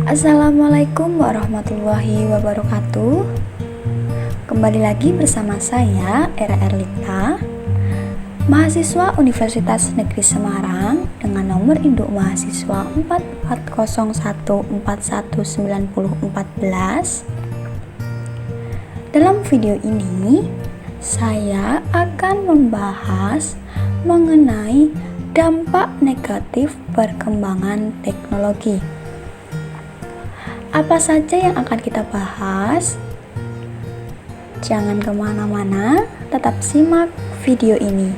Assalamualaikum warahmatullahi wabarakatuh. Kembali lagi bersama saya, Era Erlita, mahasiswa Universitas Negeri Semarang dengan nomor induk mahasiswa 4401419014. Dalam video ini, saya akan membahas mengenai dampak negatif perkembangan teknologi. Apa saja yang akan kita bahas? Jangan kemana-mana, tetap simak video ini.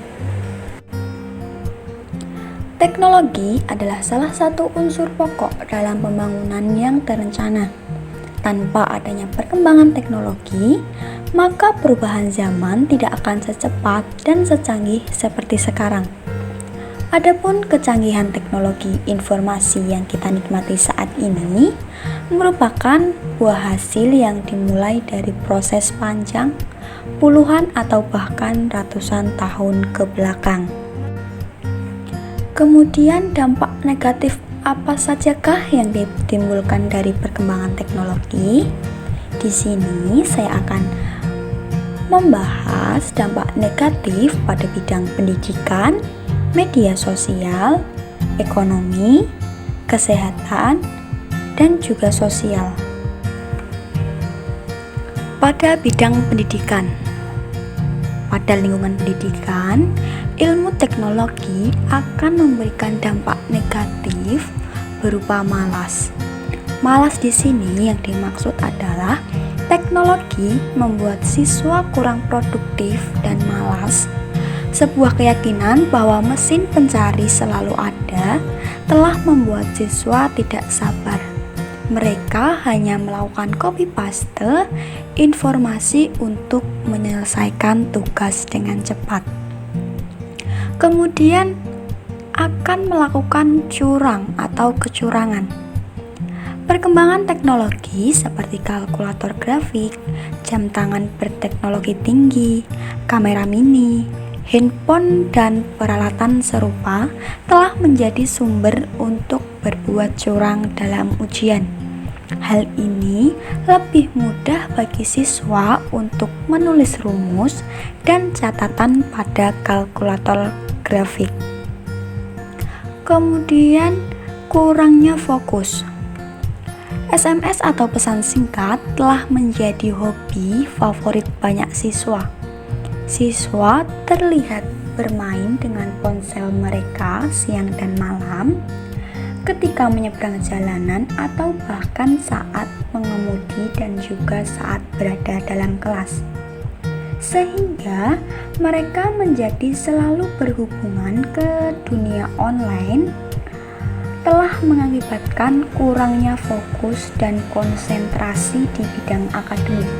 Teknologi adalah salah satu unsur pokok dalam pembangunan yang terencana. Tanpa adanya perkembangan teknologi, maka perubahan zaman tidak akan secepat dan secanggih seperti sekarang. Adapun kecanggihan teknologi informasi yang kita nikmati saat ini merupakan buah hasil yang dimulai dari proses panjang puluhan atau bahkan ratusan tahun ke belakang. Kemudian dampak negatif apa sajakah yang ditimbulkan dari perkembangan teknologi? Di sini saya akan membahas dampak negatif pada bidang pendidikan, media sosial, ekonomi, kesehatan, dan juga sosial. Pada bidang pendidikan, pada lingkungan pendidikan, ilmu teknologi akan memberikan dampak negatif berupa malas. Malas di sini yang dimaksud adalah teknologi membuat siswa kurang produktif dan malas. Sebuah keyakinan bahwa mesin pencari selalu ada telah membuat siswa tidak sabar. Mereka hanya melakukan copy-paste informasi untuk menyelesaikan tugas dengan cepat. Kemudian akan melakukan curang atau kecurangan. Perkembangan teknologi seperti kalkulator grafik, jam tangan berteknologi tinggi, kamera mini, handphone dan peralatan serupa telah menjadi sumber untuk berbuat curang dalam ujian. Hal ini lebih mudah bagi siswa untuk menulis rumus dan catatan pada kalkulator grafik. Kemudian kurangnya fokus. SMS atau pesan singkat telah menjadi hobi favorit banyak siswa. Siswa terlihat bermain dengan ponsel mereka siang dan malam, ketika menyeberang jalanan atau bahkan saat mengemudi dan juga saat berada dalam kelas. Sehingga mereka menjadi selalu berhubungan ke dunia online, telah mengakibatkan kurangnya fokus dan konsentrasi di bidang akademik.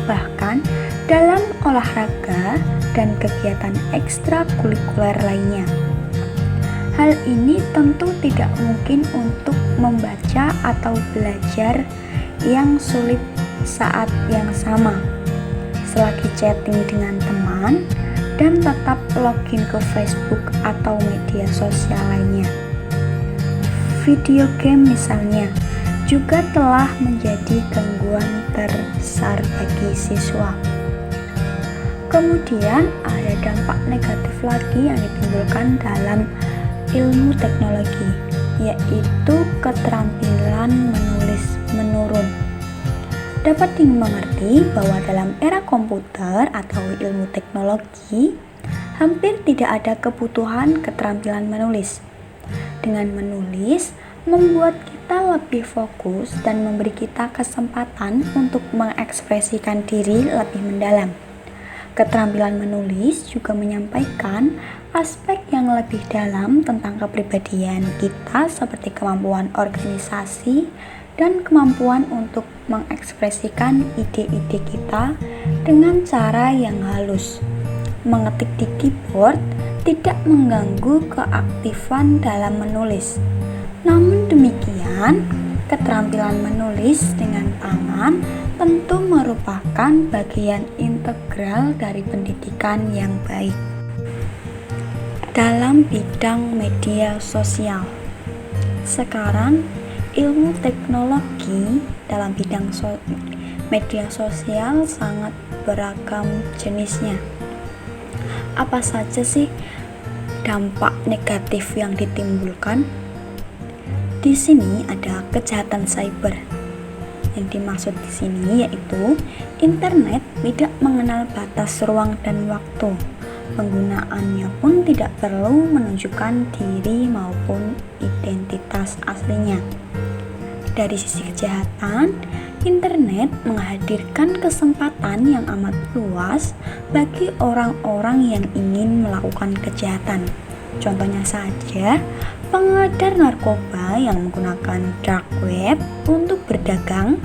Bahkan dalam olahraga dan kegiatan ekstrakurikuler lainnya. Hal ini tentu tidak mungkin untuk membaca atau belajar yang sulit saat yang sama, selagi chatting dengan teman dan tetap login ke Facebook atau media sosial lainnya. Video game misalnya juga telah menjadi gangguan terbesar bagi siswa. Kemudian ada dampak negatif lagi yang ditimbulkan dalam ilmu teknologi, yaitu keterampilan menulis menurun. Dapat dimengerti bahwa dalam era komputer atau ilmu teknologi, hampir tidak ada kebutuhan keterampilan menulis. Dengan menulis, membuat kita lebih fokus dan memberi kita kesempatan untuk mengekspresikan diri lebih mendalam. Keterampilan menulis juga menyampaikan aspek yang lebih dalam tentang kepribadian kita seperti kemampuan organisasi dan kemampuan untuk mengekspresikan ide-ide kita dengan cara yang halus. Mengetik di keyboard tidak mengganggu keaktifan dalam menulis. Namun demikian, keterampilan menulis dengan tangan tentu merupakan bagian integral dari pendidikan yang baik. Dalam bidang media sosial, sekarang ilmu teknologi dalam bidang media sosial sangat beragam jenisnya. Apa saja sih dampak negatif yang ditimbulkan? Di sini ada kejahatan cyber. Yang dimaksud di sini yaitu internet tidak mengenal batas ruang dan waktu. Penggunaannya pun tidak perlu menunjukkan diri maupun identitas aslinya. Dari sisi kejahatan, internet menghadirkan kesempatan yang amat luas bagi orang-orang yang ingin melakukan kejahatan. Contohnya saja, pengedar narkoba yang menggunakan dark web untuk berdagang,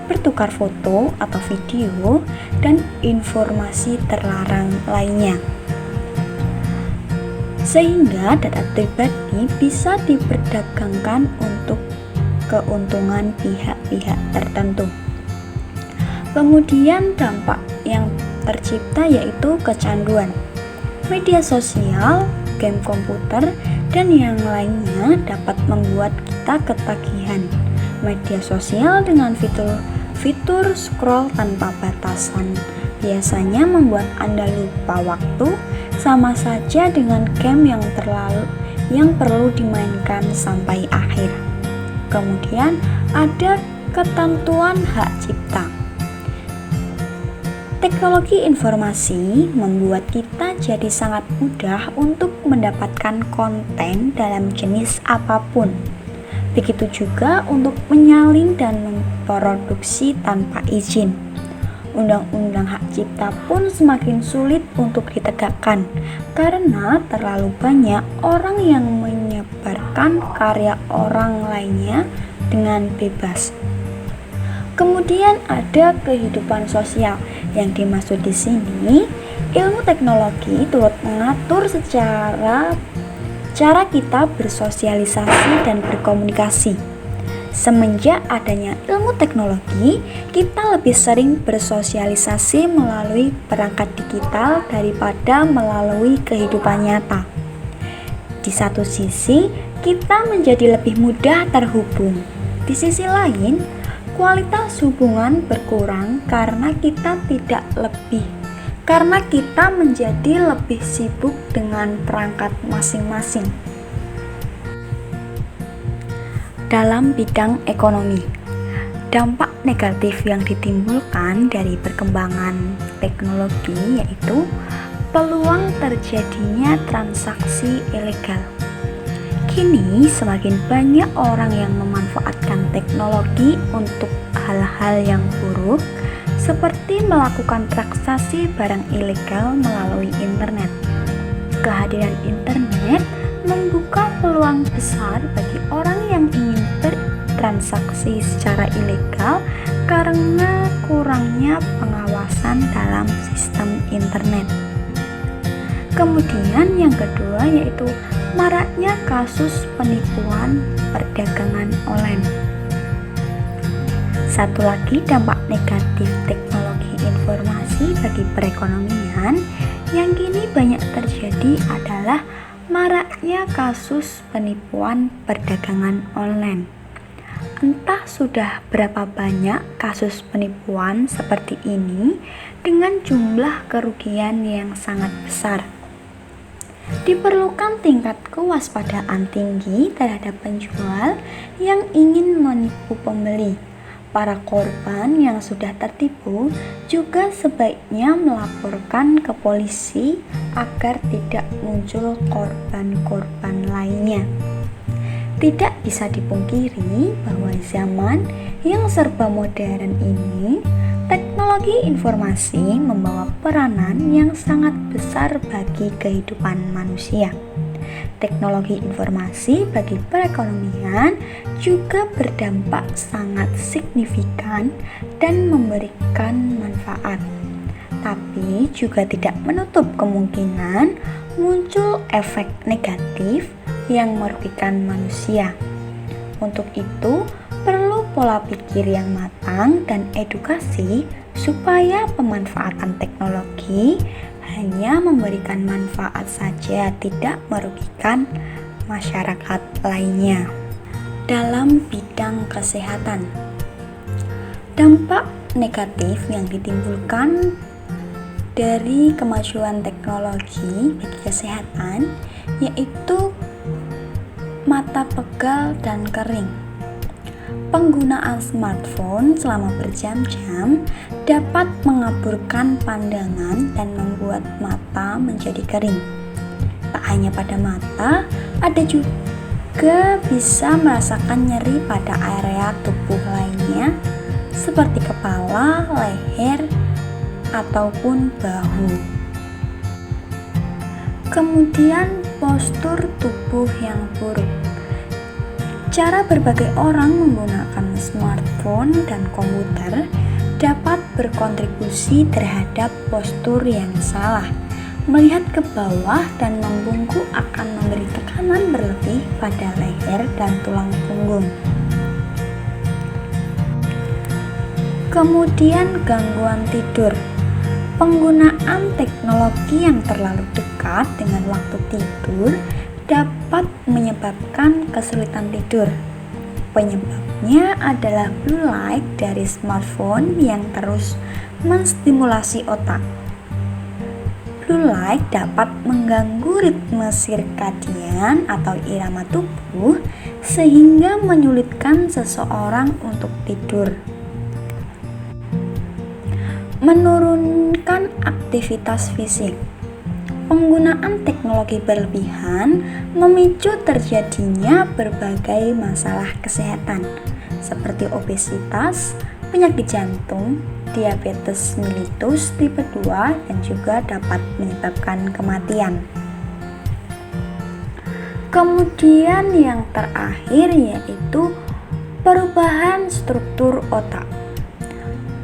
bertukar foto atau video, dan informasi terlarang lainnya. Sehingga data pribadi bisa diperdagangkan untuk keuntungan pihak-pihak tertentu. Kemudian dampak yang tercipta yaitu kecanduan. Media sosial, game komputer, dan yang lainnya dapat membuat kita ketagihan. Media sosial dengan fitur scroll tanpa batasan biasanya membuat Anda lupa waktu, sama saja dengan game yang perlu dimainkan sampai akhir. Kemudian ada ketentuan hak cipta. Teknologi informasi membuat kita jadi sangat mudah untuk mendapatkan konten dalam jenis apapun. Begitu juga untuk menyalin dan memproduksi tanpa izin. Undang-undang hak cipta pun semakin sulit untuk ditegakkan karena terlalu banyak orang yang menyebarkan karya orang lainnya dengan bebas. Kemudian ada kehidupan sosial. Yang dimaksud di sini, ilmu teknologi turut mengatur cara kita bersosialisasi dan berkomunikasi. Semenjak adanya ilmu teknologi, kita lebih sering bersosialisasi melalui perangkat digital daripada melalui kehidupan nyata. Di satu sisi, kita menjadi lebih mudah terhubung. Di sisi lain, kualitas hubungan berkurang karena kita menjadi lebih sibuk dengan perangkat masing-masing. Dalam bidang ekonomi, dampak negatif yang ditimbulkan dari perkembangan teknologi yaitu peluang terjadinya transaksi ilegal. Kini semakin banyak orang yang memanfaatkan teknologi untuk hal-hal yang buruk, seperti melakukan transaksi barang ilegal melalui internet. Kehadiran internet membuka peluang besar bagi orang yang ingin bertransaksi secara ilegal karena kurangnya pengawasan dalam sistem internet. Kemudian yang kedua yaitu maraknya kasus penipuan perdagangan online. Satu lagi dampak negatif teknologi informasi bagi perekonomian yang kini banyak terjadi adalah maraknya kasus penipuan perdagangan online. Entah sudah berapa banyak kasus penipuan seperti ini dengan jumlah kerugian yang sangat besar. Diperlukan tingkat kewaspadaan tinggi terhadap penjual yang ingin menipu pembeli. Para korban yang sudah tertipu juga sebaiknya melaporkan ke polisi agar tidak muncul korban-korban lainnya. Tidak bisa dipungkiri bahwa zaman yang serba modern ini, teknologi informasi membawa peranan yang sangat besar bagi kehidupan manusia. Teknologi informasi bagi perekonomian juga berdampak sangat signifikan dan memberikan manfaat, tapi juga tidak menutup kemungkinan muncul efek negatif yang merugikan manusia. Untuk itu, perlu pola pikir yang matang dan edukasi supaya pemanfaatan teknologi hanya memberikan manfaat saja, tidak merugikan masyarakat lainnya. dalam bidang kesehatan. Dampak negatif yang ditimbulkan dari kemajuan teknologi bagi kesehatan yaitu mata pegal dan kering. Penggunaan smartphone selama berjam-jam dapat mengaburkan pandangan dan membuat mata menjadi kering. Tak hanya pada mata, ada juga bisa merasakan nyeri pada area tubuh lainnya seperti kepala, leher, ataupun bahu. Kemudian postur tubuh yang buruk. Cara berbagai orang menggunakan smartphone dan komputer dapat berkontribusi terhadap postur yang salah. Melihat ke bawah dan membungkuk akan memberi tekanan berlebih pada leher dan tulang punggung. Kemudian gangguan tidur. Penggunaan teknologi yang terlalu dekat dengan waktu tidur dapat menyebabkan kesulitan tidur. Penyebabnya adalah blue light dari smartphone yang terus menstimulasi otak. Blue light dapat mengganggu ritme sirkadian atau irama tubuh sehingga menyulitkan seseorang untuk tidur. Menurunkan aktivitas fisik. Penggunaan teknologi berlebihan memicu terjadinya berbagai masalah kesehatan seperti obesitas, penyakit jantung, diabetes mellitus tipe 2 dan juga dapat menyebabkan kematian. Kemudian yang terakhir yaitu perubahan struktur otak.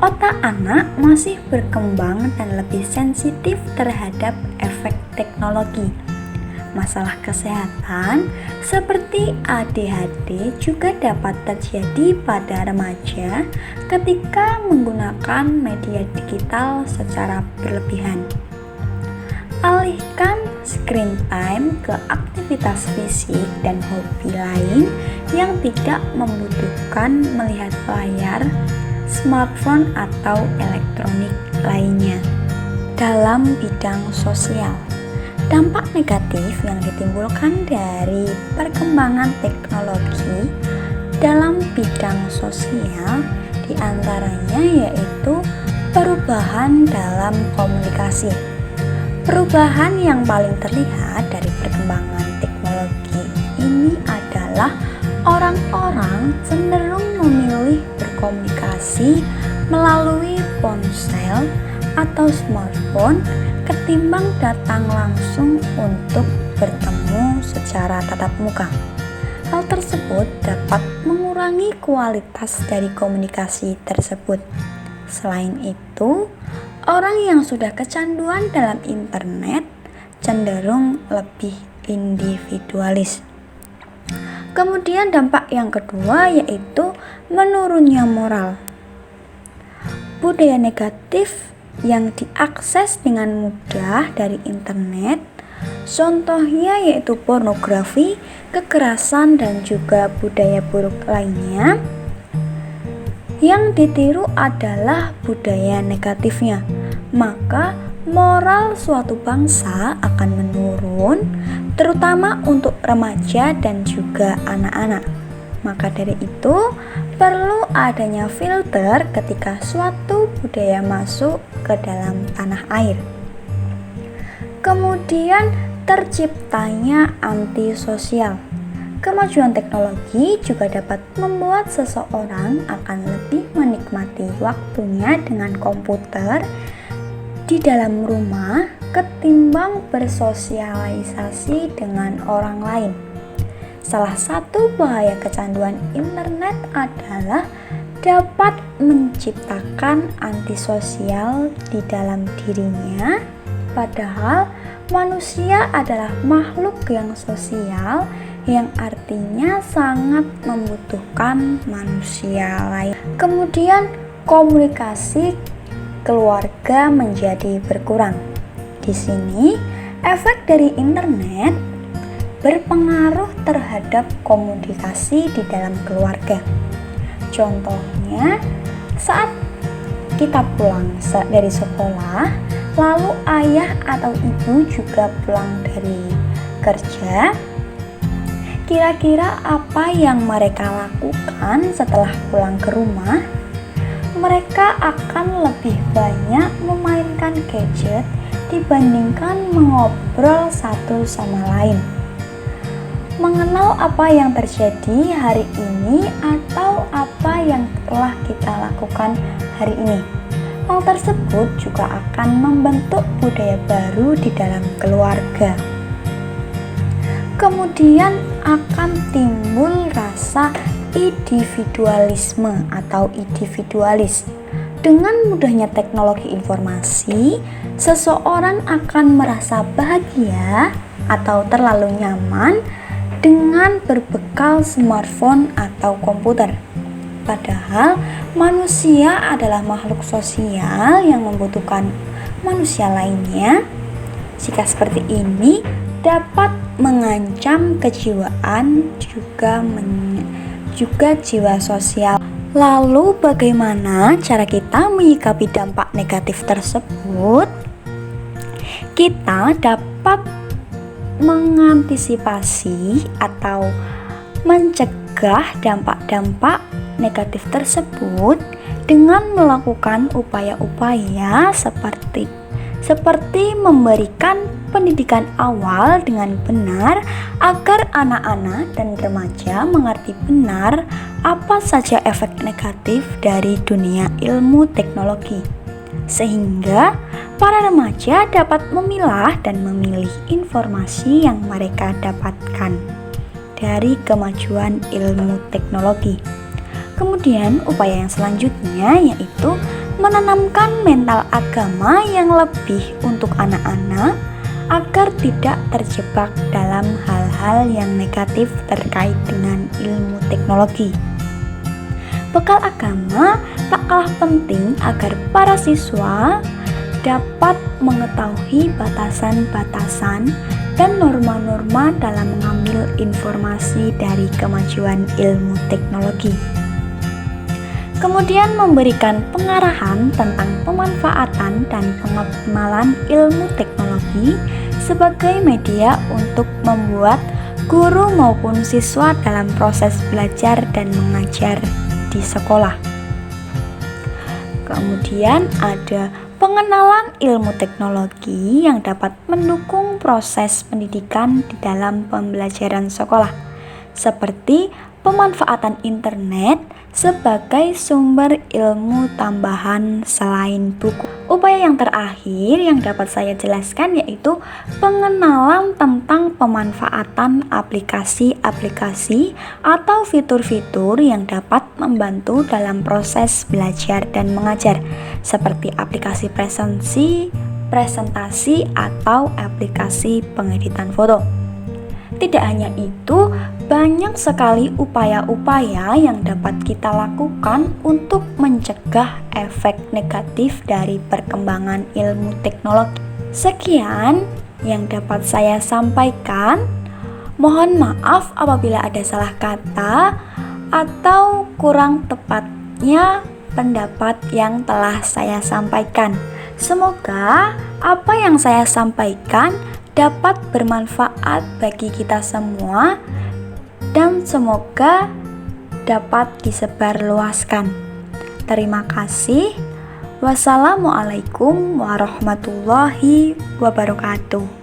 Otak anak masih berkembang dan lebih sensitif terhadap efek teknologi. Masalah kesehatan seperti ADHD juga dapat terjadi pada remaja ketika menggunakan media digital secara berlebihan. Alihkan screen time ke aktivitas fisik dan hobi lain yang tidak membutuhkan melihat layar smartphone atau elektronik lainnya. Dalam bidang sosial, dampak negatif yang ditimbulkan dari perkembangan teknologi dalam bidang sosial diantaranya yaitu perubahan dalam komunikasi. Perubahan yang paling terlihat dari perkembangan teknologi ini adalah orang-orang cenderung memilih berkomunikasi melalui ponsel atau smartphone ketimbang datang langsung untuk bertemu secara tatap muka. Hal tersebut dapat mengurangi kualitas dari komunikasi tersebut. Selain itu, orang yang sudah kecanduan dalam internet cenderung lebih individualis. Kemudian dampak yang kedua yaitu menurunnya moral. Budaya negatif yang diakses dengan mudah dari internet, contohnya yaitu pornografi, kekerasan dan juga budaya buruk lainnya. Yang ditiru adalah budaya negatifnya, maka moral suatu bangsa akan menurun, terutama untuk remaja dan juga anak-anak. Maka dari itu, perlu adanya filter ketika suatu budaya masuk ke dalam tanah air. Kemudian terciptanya antisosial. Kemajuan teknologi juga dapat membuat seseorang akan lebih menikmati waktunya dengan komputer di dalam rumah ketimbang bersosialisasi dengan orang lain. Salah satu bahaya kecanduan internet adalah dapat menciptakan antisosial di dalam dirinya, padahal manusia adalah makhluk yang sosial yang artinya sangat membutuhkan manusia lain. Kemudian komunikasi keluarga menjadi berkurang. Di sini efek dari internet berpengaruh terhadap komunikasi di dalam keluarga. Contohnya, saat kita pulang dari sekolah, lalu ayah atau ibu juga pulang dari kerja, kira-kira apa yang mereka lakukan setelah pulang ke rumah? Mereka akan lebih banyak memainkan gadget dibandingkan mengobrol satu sama lain, mengenal apa yang terjadi hari ini atau apa yang telah kita lakukan hari ini. Hal tersebut juga akan membentuk budaya baru di dalam keluarga. Kemudian akan timbul rasa individualisme atau individualis. Dengan mudahnya teknologi informasi, seseorang akan merasa bahagia atau terlalu nyaman dengan berbekal smartphone atau komputer. Padahal manusia adalah makhluk sosial yang membutuhkan manusia lainnya. Jika seperti ini dapat mengancam kejiwaan juga jiwa sosial. Lalu bagaimana cara kita menyikapi dampak negatif tersebut? Kita dapat mengantisipasi atau mencegah dampak-dampak negatif tersebut dengan melakukan upaya-upaya seperti memberikan pendidikan awal dengan benar agar anak-anak dan remaja mengerti benar apa saja efek negatif dari dunia ilmu teknologi, sehingga para remaja dapat memilah dan memilih informasi yang mereka dapatkan dari kemajuan ilmu teknologi. Kemudian upaya yang selanjutnya yaitu menanamkan mental agama yang lebih untuk anak-anak agar tidak terjebak dalam hal-hal yang negatif terkait dengan ilmu teknologi. Bekal agama tak kalah penting agar para siswa dapat mengetahui batasan-batasan dan norma-norma dalam mengambil informasi dari kemajuan ilmu teknologi. Kemudian memberikan pengarahan tentang pemanfaatan dan pengoptimalan ilmu teknologi sebagai media untuk membuat guru maupun siswa dalam proses belajar dan mengajar di sekolah. Kemudian ada pengenalan ilmu teknologi yang dapat mendukung proses pendidikan di dalam pembelajaran sekolah, seperti pemanfaatan internet sebagai sumber ilmu tambahan selain buku. Upaya yang terakhir yang dapat saya jelaskan yaitu pengenalan tentang pemanfaatan aplikasi-aplikasi atau fitur-fitur yang dapat membantu dalam proses belajar dan mengajar, seperti aplikasi presentasi atau aplikasi pengeditan foto. Tidak hanya itu, banyak sekali upaya-upaya yang dapat kita lakukan untuk mencegah efek negatif dari perkembangan ilmu teknologi. Sekian yang dapat saya sampaikan. Mohon maaf apabila ada salah kata atau kurang tepatnya pendapat yang telah saya sampaikan. Semoga apa yang saya sampaikan dapat bermanfaat bagi kita semua dan semoga dapat disebarluaskan. Terima kasih. Wassalamualaikum warahmatullahi wabarakatuh.